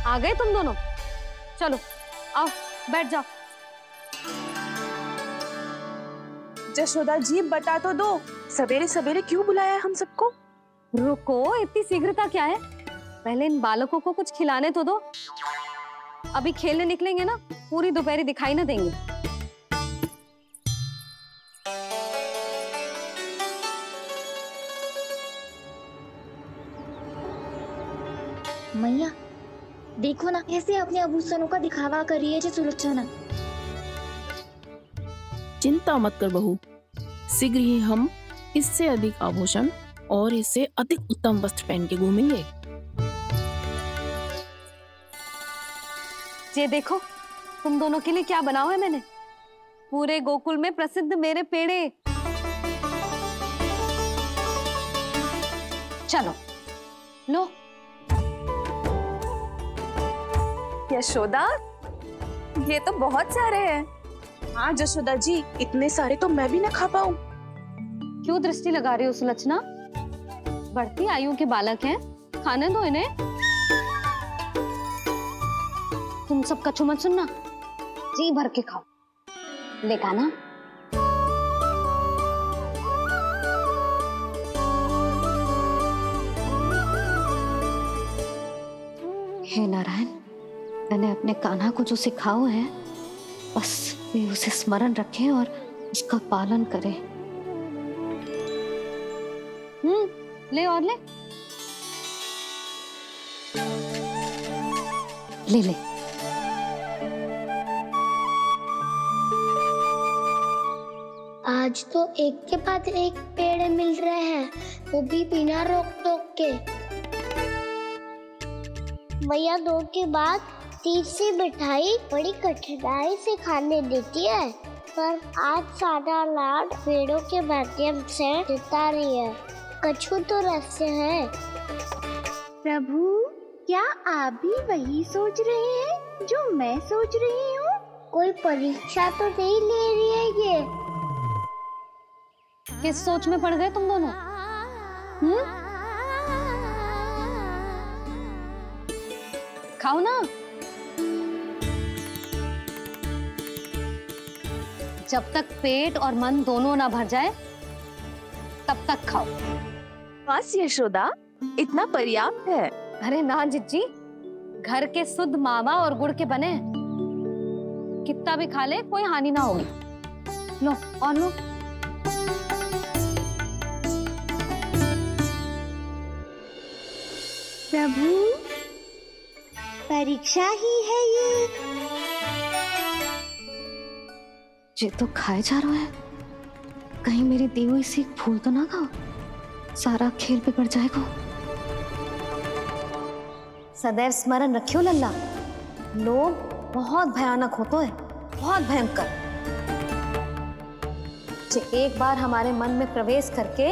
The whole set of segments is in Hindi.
आ गए तुम दोनों? चलो आओ बैठ जाओ। जशोदा जी बता तो दो, सवेरे सवेरे क्यों बुलाया है हम सबको? रुको, इतनी शीघ्रता क्या है? पहले इन बालकों को कुछ खिलाने तो दो। अभी खेलने निकलेंगे ना, पूरी दोपहरी दिखाई ना देंगे। मैया देखो ना, कैसे अपने आभूषणों का दिखावा कर रही है जी सुलोचना। चिंता मत कर बहू, शीघ्र ही हम इससे अधिक आभूषण और इससे अधिक उत्तम वस्त्र पहन के घूमेंगे। ये देखो तुम दोनों के लिए क्या बनाओ है मैंने। पूरे गोकुल में प्रसिद्ध मेरे पेड़े। चलो लो। यशोदा, ये तो बहुत सारे हैं। हाँ जशोदा जी, इतने सारे तो मैं भी ना खा पाऊं। क्यों दृष्टि लगा रही हो सुलोचना? बढ़ती आयु के बालक हैं, खाने दो इन्हें। तुम सब कछु मत सुनना, जी भर के खाओ। देखा ना? हे नारायण, मैंने अपने कान्हा को जो सिखाओ है, बस वे उसे स्मरण रखें और उसका पालन करें। ले और ले ले ले। आज तो एक के बाद एक पेड़ मिल रहे हैं, वो भी बिना रोक टोक के। मैया दो के बाद तीसरी मिठाई बड़ी कठिनाई से खाने देती है, पर आज सादा लाड पेड़ों के माध्यम से जिता रही है। कछु तो रहस्य है। प्रभु, क्या आप भी वही सोच रहे हैं जो मैं सोच रही हूँ? कोई परीक्षा तो नहीं ले रही है ये? किस सोच में पड़ गए तुम दोनों? खाओ ना। जब तक पेट और मन दोनों ना भर जाए तब तक खाओ। बस यशोदा, इतना पर्याप्त है। अरे ना जिज्जी, घर के शुद्ध मावा और गुड़ के बने, कितना भी खा ले कोई हानि ना होगी। लो और लो। प्रभु, परीक्षा ही है ये तो खाए जा रहा है। कहीं मेरी दी हुई सीख भूल तो ना खाओ, सारा खेल बिगड़ जाएगा। सदैव स्मरण रखियो लल्ला, लोग बहुत भयानक होते हैं, बहुत भयंकर। जो एक बार हमारे मन में प्रवेश करके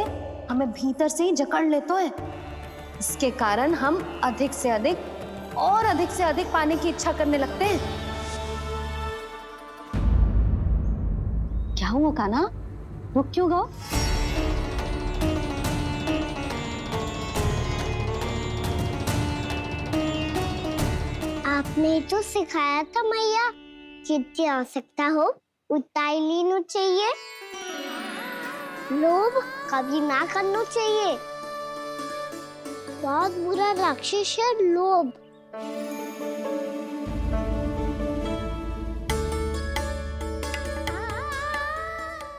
हमें भीतर से ही जकड़ लेते हैं, इसके कारण हम अधिक से अधिक और अधिक से अधिक पाने की इच्छा करने लगते हैं। क्या हुआ कान्हा, रुक क्यों गए? आपने तो सिखाया था मैया, जितनी आवश्यकता हो उतना ही लेना चाहिए, लोभ कभी ना करना चाहिए। बहुत बुरा राक्षस है लोभ।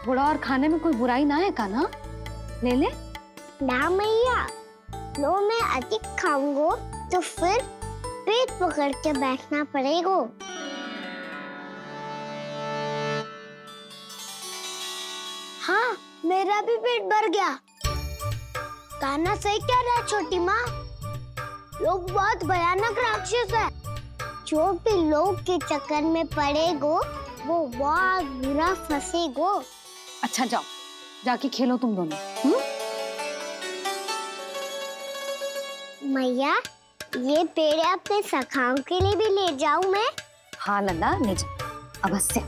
थोड़ा और खाने में कोई बुराई ना है कान्हा, ले ले। ना मैया, लो मैं अधिक खाऊंगा तो फिर पेट पकड़ के बैठना पड़ेगा। हाँ, मेरा भी पेट भर गया। कान्हा सही कह रहा है छोटी माँ, लोग बहुत भयानक राक्षस है। जो भी लोग के चक्कर में पड़ेगो वो बहुत बुरा फंसेगो। अच्छा जाओ, जाके खेलो तुम दोनों। मैया, ये पेड़ अपने सखाओं के लिए भी ले जाऊं मैं? हाँ लल्ला, ले जा अवश्य।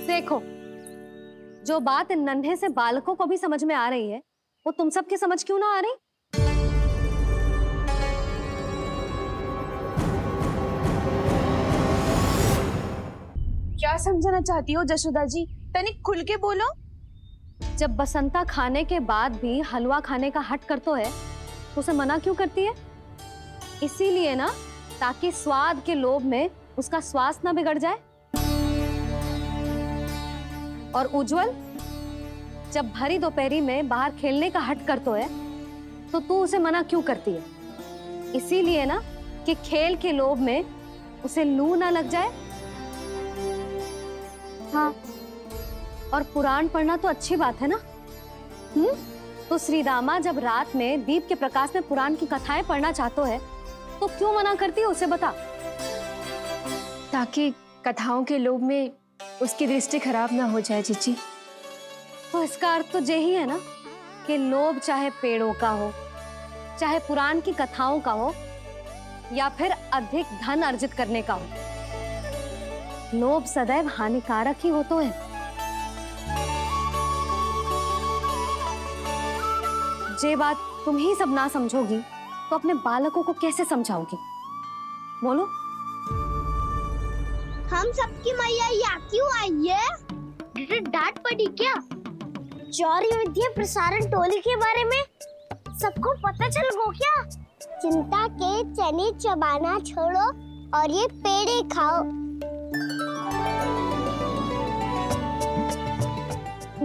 देखो, जो बात इन नन्हे से बालकों को भी समझ में आ रही है, वो तुम सबकी समझ क्यों ना आ रही? क्या समझाना चाहती हो जशोदा जी? तनिक खुल के बोलो। जब बसंता खाने के बाद भी हलवा खाने का हट कर तो है, तो उसे मना क्यों करती है? इसीलिए ना, ताकि स्वाद के लोभ में उसका स्वास्थ्य ना बिगड़ जाए। और उज्जवल, जब भरी दोपहरी में बाहर खेलने का हट कर तो है, तो तू उसे मना क्यों करती है? इसीलिए ना कि खेल के लोभ में उसे लू ना लग जाए। हाँ, और पुराण पढ़ना तो अच्छी बात है ना। तो श्रीदामा जब रात में दीप के प्रकाश में पुराण की कथाएं पढ़ना चाहते है, तो क्यों मना करती है उसे? बता। ताकि कथाओं के लोभ में उसकी दृष्टि खराब ना हो जाए जीजी। तो इसका अर्थ तो यही है ना कि लोभ चाहे पेड़ों का हो, चाहे पुराण की कथाओं का हो, या फिर अधिक धन अर्जित करने का हो, लोभ सदैव हानिकारक ही होता है। जे बात तुम ही सब ना समझोगी, तो अपने बालकों को कैसे समझाओगी? बोलो। हम सबकी मैया यहाँ क्यों आई है? डांट पड़ी क्या? चौरी विद्या प्रसारण टोली के बारे में सबको पता चल गो क्या? चिंता के चने चबाना छोड़ो और ये पेड़े खाओ।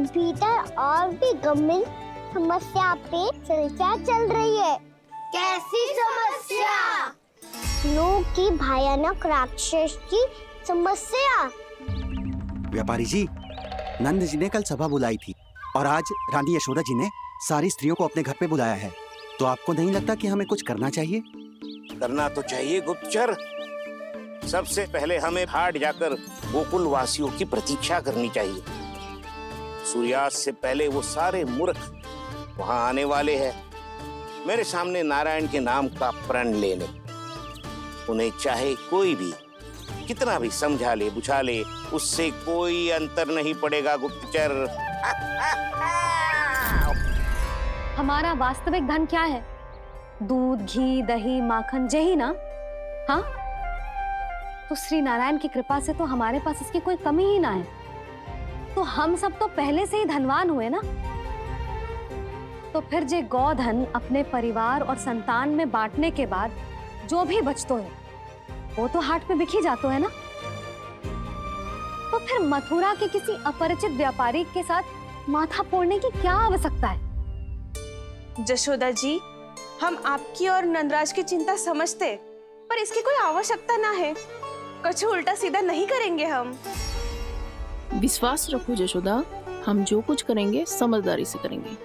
भीतर और भी गंभीर समस्या पे चर्चा चल रही है। कैसी समस्या? लोग की भयानक राक्षस की समस्या। व्यापारी जी, नंद जी ने कल सभा बुलाई थी और आज रानी यशोदा जी ने सारी स्त्रियों को अपने घर पे बुलाया है। तो आपको नहीं लगता कि हमें कुछ करना चाहिए? करना तो चाहिए गुप्तचर। सबसे पहले हमें हाट जाकर गोकुल वासियों की प्रतीक्षा करनी चाहिए। सूर्यास्त से पहले वो सारे मूर्ख वहां आने वाले हैं, मेरे सामने नारायण के नाम का प्रण लेने। उन्हें चाहे कोई भी कितना भी समझा ले बुझा ले, उससे कोई अंतर नहीं पड़ेगा गुप्तचर। हमारा वास्तविक धन क्या है? दूध, घी, दही, माखन, यही ना? हाँ, तो श्री नारायण की कृपा से तो हमारे पास इसकी कोई कमी ही ना है। तो हम सब तो पहले से ही धनवान हुए ना। तो फिर जे गोधन अपने परिवार और संतान में बांटने के बाद जो भी बचतो है, वो तो हाट पे बिखी जातो है ना। तो फिर मथुरा के किसी अपरिचित व्यापारी के साथ माथा फोड़ने की क्या आवश्यकता है? जशोदा जी, हम आपकी और नंदराज की चिंता समझते, पर इसकी कोई आवश्यकता ना है। कुछ उल्टा सीधा नहीं करेंगे हम। विश्वास रखो जशोदा, हम जो कुछ करेंगे समझदारी से करेंगे।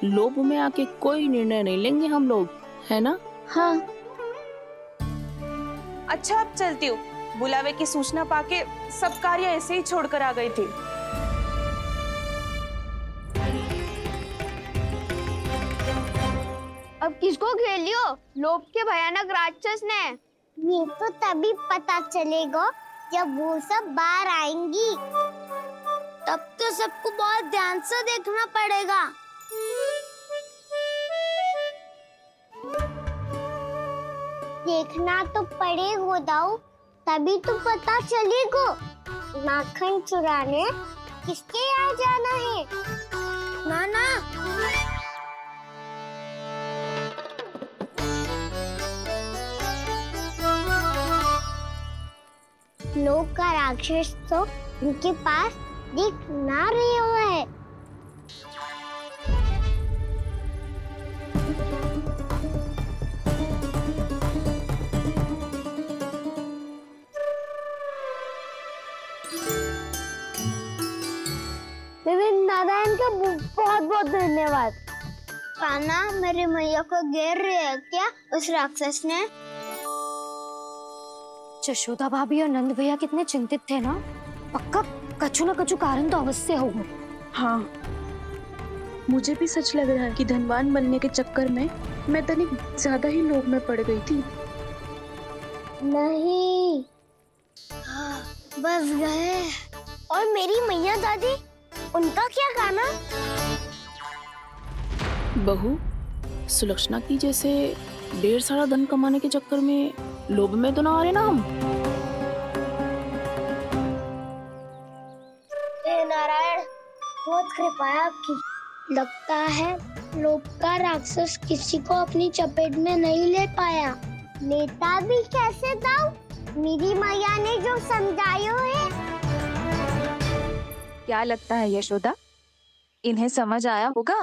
लोभ में आके कोई निर्णय नहीं लेंगे हम लोग, है ना? हाँ। अच्छा, अब चलती हूँ। बुलावे की सूचना पाके सब कार्य ऐसे ही छोड़कर आ गई थी। अब किसको घेलियो? लोभ के भयानक राक्षस ने। ये तो तभी पता चलेगा जब वो सब बाहर आएंगी। तब तो सबको बहुत ध्यान से देखना पड़ेगा। देखना तो पड़ेगा दाऊ, तभी तो पता चलेगा माखन चुराने किसके यहाँ जाना है। नाना, लोग का राक्षस तो उनके पास दिख ना रहे हुआ है। नारायण का बहुत बहुत धन्यवाद। कान्हा, मेरी मैया को घेर रहे है क्या उस राक्षस ने? यशोदा भाभी और नंद भैया कितने चिंतित थे ना। पक्का कछु न कछु कारण तो अवश्य होगा। हाँ, मुझे भी सच लग रहा है कि धनवान बनने के चक्कर में मैं तनिक ज्यादा ही लोभ में पड़ गई थी। नहीं, बस गए। और मेरी मैया दादी उनका क्या गाना? बहू, सुलक्षणा की जैसे ढेर सारा धन कमाने के चक्कर में लोभ में तो ना आ रहे ना हम? हे नारायण, बहुत कृपा है आपकी। लगता है लोभ का राक्षस किसी को अपनी चपेट में नहीं ले पाया। लेता भी कैसे था? मेरी मैया ने जो समझायो है। क्या लगता है यशोदा, इन्हें समझ आया होगा?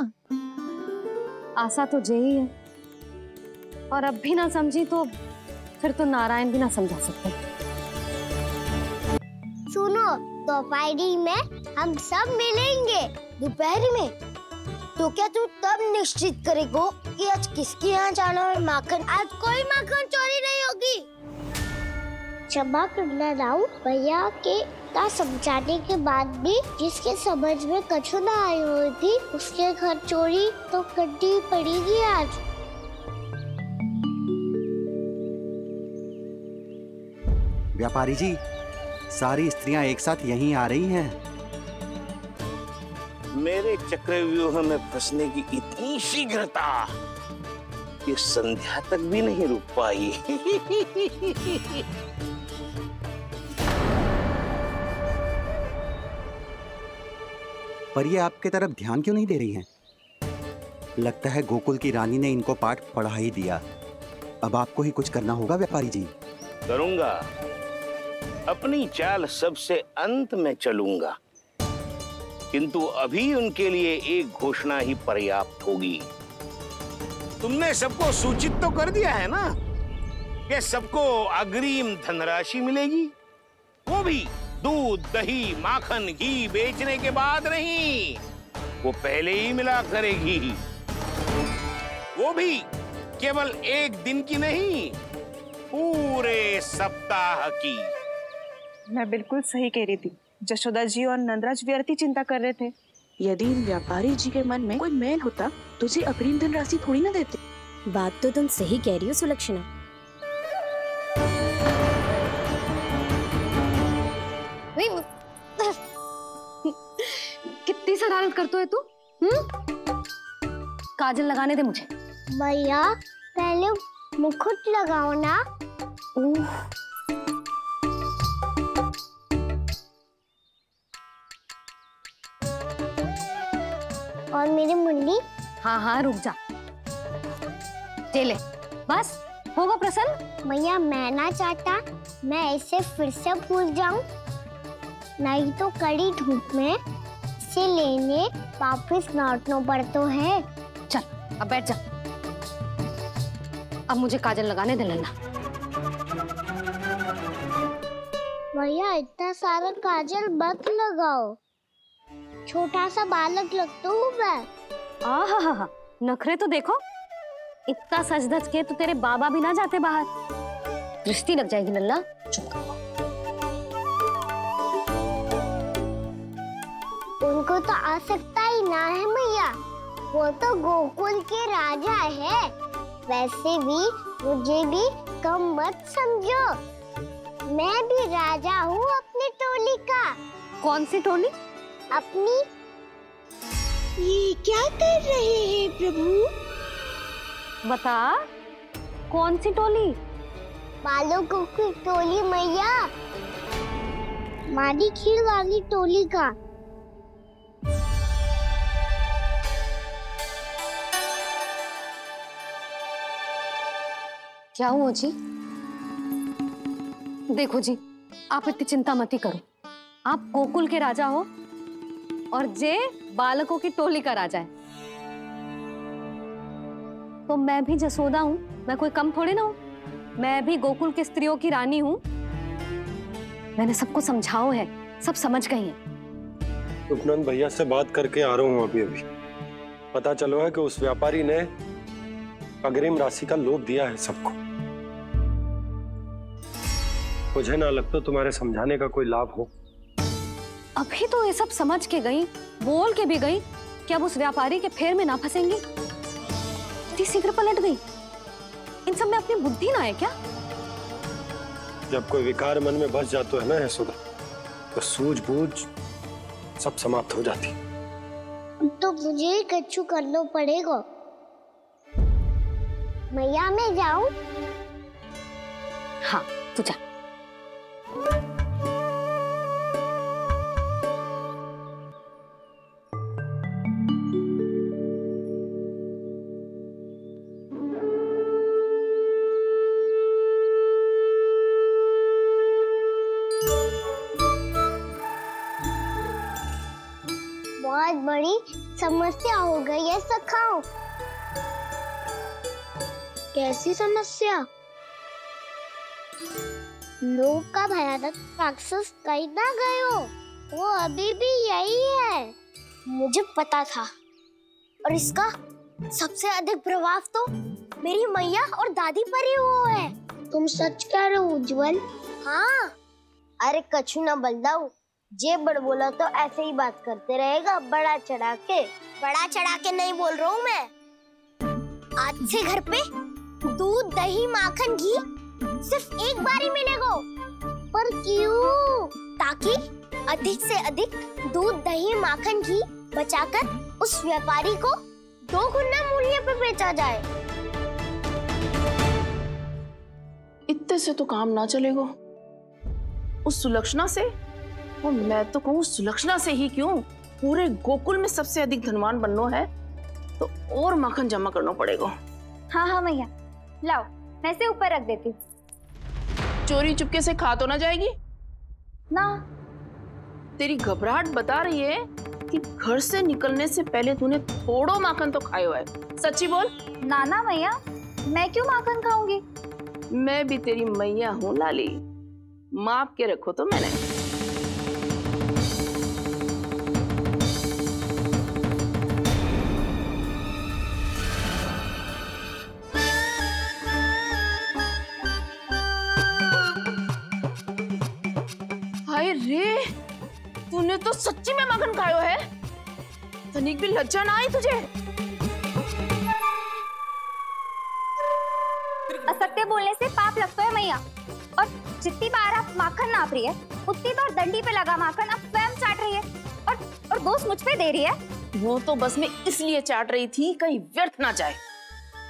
आशा तो यही है, और अब भी ना समझी तो फिर तो नारायण भी ना समझा सकते। सुनो, दोपहरी में हम सब मिलेंगे। दोपहरी में? तो क्या तू तब निश्चित करेगो कि आज किसके यहाँ जाना है माखन? आज कोई माखन चोरी नहीं होगी। क्षमा करना राव, भैया के का समझाने के बाद भी जिसके समझ में कछु ना आई हुई थी उसके घर चोरी तो करनी पड़ेगी आज। व्यापारी जी, सारी स्त्रियां एक साथ यहीं आ रही हैं। मेरे चक्रव्यूह में फंसने की इतनी शीघ्रता कि संध्या तक भी नहीं रुक पाई। पर ये आपके तरफ ध्यान क्यों नहीं दे रही हैं? लगता है गोकुल की रानी ने इनको पाठ पढ़ा ही दिया। अब आपको ही कुछ करना होगा व्यापारी जी। करूंगा, अपनी चाल सबसे अंत में चलूंगा, किंतु अभी उनके लिए एक घोषणा ही पर्याप्त होगी। तुमने सबको सूचित तो कर दिया है ना कि सबको अग्रिम धनराशि मिलेगी, वो भी दूध, दही, माखन, घी बेचने के बाद नहीं, वो पहले ही मिला करेगी। वो भी केवल एक दिन की नहीं, पूरे सप्ताह की। मैं बिल्कुल सही कह रही थी। जशोदा जी और नंदराज व्यर्थ ही चिंता कर रहे थे। यदि इन व्यापारी जी के मन में कोई मैल होता तुझे अग्रिम धन राशि थोड़ी ना देते। बात तो तुम सही कह रही हो सुलक्षणा। कितनी शरारत करते है तू? काजल लगाने दे मुझे। भैया पहले मुकुट लगाओ ना। और मेरी मुन्नी? हाँ हाँ रुक जा, ले बस होगा प्रसन्न। भैया मैं ना चाहता मैं ऐसे फिर से भूल जाऊं, नहीं तो कड़ी धूप में इसे लेने वापस लौटना पड़ता है। चल अब बैठ जा, अब मुझे काजल लगाने दे लेना। भैया इतना सारा काजल मत लगाओ, छोटा सा बालक लगता हूँ मैं। आहा, नखरे तो देखो, इतना सज धज के तो तेरे बाबा भी ना जाते बाहर, दृष्टि लग जाएगी नल्ला। चुप। उनको तो आ सकता ही ना है भैया, वो तो गोकुल के राजा है। वैसे भी मुझे भी कम मत समझो, मैं भी राजा हूँ अपनी टोली का। कौन सी टोली? अपनी। ये क्या कर रहे हैं प्रभु? बता, कौन सी टोली? बालकों की टोली मैया, मारी खीर वाली टोली का। क्या हुआ जी? देखो जी, आप इतनी चिंता मत ही करो। आप गोकुल के राजा हो और जे बालकों की टोली का राजा है, तो मैं भी जसोदा हूँ, मैं कोई कम थोड़ी ना हूँ। मैं भी गोकुल की स्त्रियों की रानी हूँ। मैंने सबको समझाओ है, सब समझ गई हैं। उपनंद भैया से बात करके आ रहा हूँ अभी। पता चलो है कि उस व्यापारी ने अग्रिम राशि का लोभ दिया है सबको। मुझे ना लगता तुम्हारे समझाने का कोई लाभ हो। अभी तो ये सब समझ के गई, बोल के भी गई कि अब उस व्यापारी के फेर में ना फंसेंगी। इतनी शीघ्र पलट गई। इन सब में अपनी बुद्धि ना है क्या? जब कोई विकार मन में बस जाता है ना यशोदा, तो सूझबूझ सब समाप्त हो जाती। तो मुझे ही कच्चू करना पड़ेगा। मैया मैं जाऊं? हाँ तू जा। बहुत बड़ी समस्या हो गई है सखाओ। कैसी समस्या? लोभ का भयानक राक्षस कहीं ना गए हो, वो अभी भी यही है। मुझे पता था, और इसका सबसे अधिक प्रभाव तो मेरी मैया और दादी पर ही हुआ है। तुम सच कह रहे हो उज्जवल? हाँ। अरे कछु ना बलदाऊ, जे बड़ बोला तो ऐसे ही बात करते रहेगा बड़ा चढ़ा के। बड़ा चढ़ा के नहीं बोल रहा हूँ मैं। आज से घर पे दूध दही माखन घी सिर्फ एक बार ही मिलेगा। पर क्यों? ताकि अधिक से अधिक दूध दही माखन घी बचाकर उस व्यापारी को 2 गुना मूल्य पे बेचा जाए। इतने से तो काम ना चलेगा। उस सुलक्षणा से, और मैं तो कहूँ सुलक्षणा से ही क्यों, पूरे गोकुल में सबसे अधिक धनवान बनना है तो और माखन जमा करना पड़ेगा। हाँ हाँ मैया, लाओ मैं इसे ऊपर रख देती हूँ। चोरी चुपके से खा तो ना जाएगी ना? तेरी घबराहट बता रही है कि घर से निकलने से पहले तूने थोड़ा माखन तो खाया है। सच्ची बोल। ना ना मैया, मैं क्यों माखन खाऊंगी? मैं भी तेरी मैया हूँ लाली, माप के रखो तो मैंने। हाय रे, तूने तो सच्ची में माखन खायो है। तनिक भी लज्जा ना आई तुझे? असत्य बोलने से पाप लगता है मैया, और जितनी बार आप माखन नाप रही है उतनी बार डंडी पे लगा माखन आप स्वयं चाट रही है, और दोष मुझ पे दे रही है। वो तो बस मैं इसलिए चाट रही थी कहीं व्यर्थ ना जाए।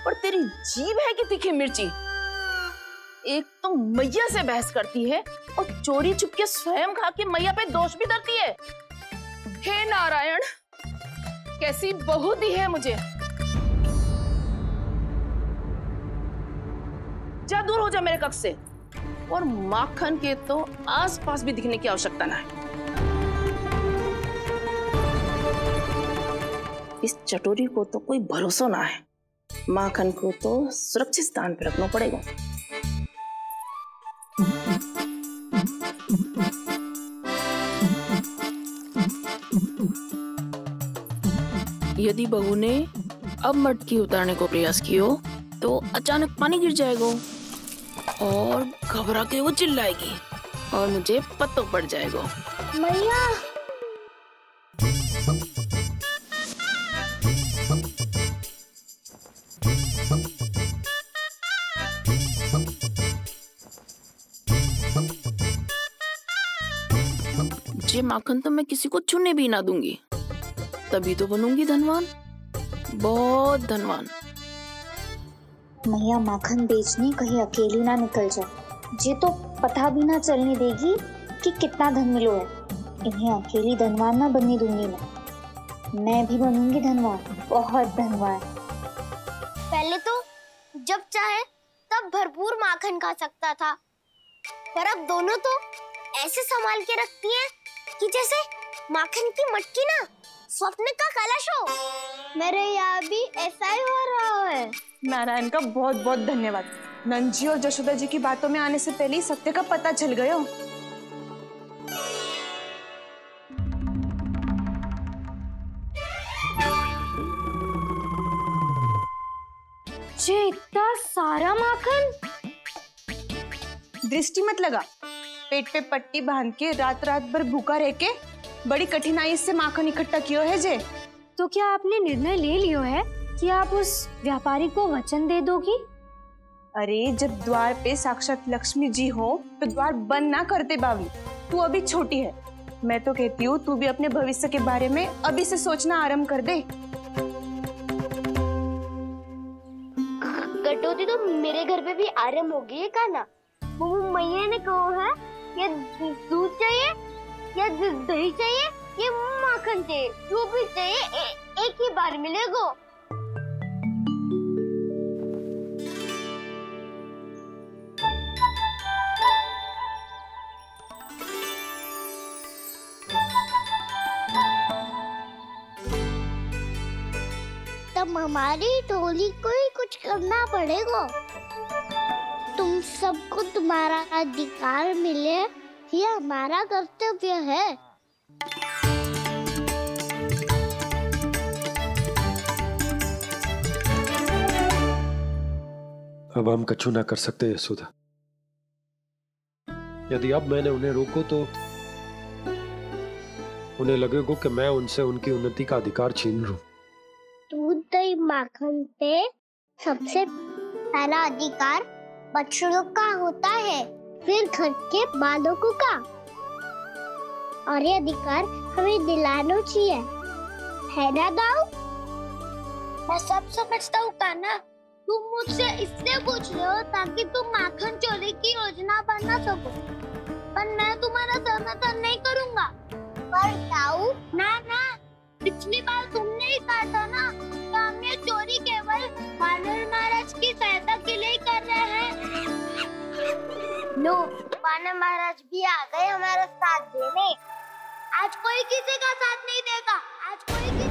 और तेरी जीभ है कि तीखी मिर्ची। एक तो मैया से बहस करती है और चोरी चुपके स्वयं खा के मैया पे दोष भी धरती है। हे नारायण, कैसी बहू दी है मुझे। जा, दूर हो जा मेरे कक्ष से। और माखन के तो आसपास भी दिखने की आवश्यकता ना है। इस चटोरी को तो कोई भरोसा ना है। माखन को तो सुरक्षित स्थान पर रखना पड़ेगा। यदि बहू ने अब मटकी उतारने को प्रयास किया तो अचानक पानी गिर जाएगा और घबरा के वो चिल्लाएगी और मुझे पता पड़ जाएगा। मैया, ये माखन तो मैं किसी को छूने भी ना दूंगी, तभी तो बनूंगी धनवान, बहुत धनवान। मैया माखन बेचने कहीं अकेली ना निकल जाए। ये तो पता भी ना चलने देगी कि कितना धन मिलो है। इन्हें अकेली धनवान ना बनने दूंगी मैं भी बनूंगी धनवान, बहुत धनवान। पहले तो जब चाहे तब भरपूर माखन खा सकता था, पर अब दोनों तो ऐसे संभाल के रखती हैं कि जैसे माखन की मटकी ना स्वप्न का कलश हो। मेरे यहाँ भी ऐसा ही हो रहा है। नारायण का बहुत बहुत धन्यवाद। नंद जी और जशोदा जी की बातों में आने से पहले ही सत्य का पता चल गया। ये इतना सारा माखन? दृष्टि मत लगा। पेट पे पट्टी बांध के रात रात भर भूखा रह के बड़ी कठिनाई से माखन इकट्ठा किया है जे। तो क्या आपने निर्णय ले लियो है कि आप उस व्यापारी को वचन दे दोगी? अरे जब द्वार पे साक्षात लक्ष्मी जी हो तो द्वार बंद ना करते बावली। तू अभी छोटी है, मैं तो कहती हूँ तू भी अपने भविष्य के बारे में अभी से सोचना आरंभ कर दे। कटौती तो मेरे घर पे भी आरंभ हो गई है कान्हा। वो मैया ने कहा है या दूध चाहिए या दही चाहिए या माखन चाहिए, जो भी चाहिए एक ही बार मिलेगा। तब हमारी टोली को ही कुछ करना पड़ेगा। तुम सबको तुम्हारा अधिकार मिले, ये हमारा कर्तव्य है। अब हम कछु ना कर सकते यशोदा। यदि अब मैंने उन्हें रोको तो उन्हें लगेगा कि मैं उनसे उनकी उन्नति का अधिकार छीन लूं। दूध दही माखन पे सबसे पहला अधिकार बछड़ों का होता है, फिर घर के बालकों का, और ये अधिकार हमें दिलाना चाहिए, है ना दाऊ? मैं सब समझता हूँ कान्हा, तुम मुझसे इसलिए पूछ रहे हो ताकि तुम माखन चोरी की योजना बना सको, पर मैं तुम्हारा समर्थन नहीं करूँगा। पर दाऊ ना, पिछली बार तुमने ही कहा था ना कि हम ये चोरी केवल वानर महाराज की सहायता के लिए कर रहे हैं। लो, वानर महाराज भी आ गए हमारा साथ देने। आज कोई किसी का साथ नहीं देगा, आज कोई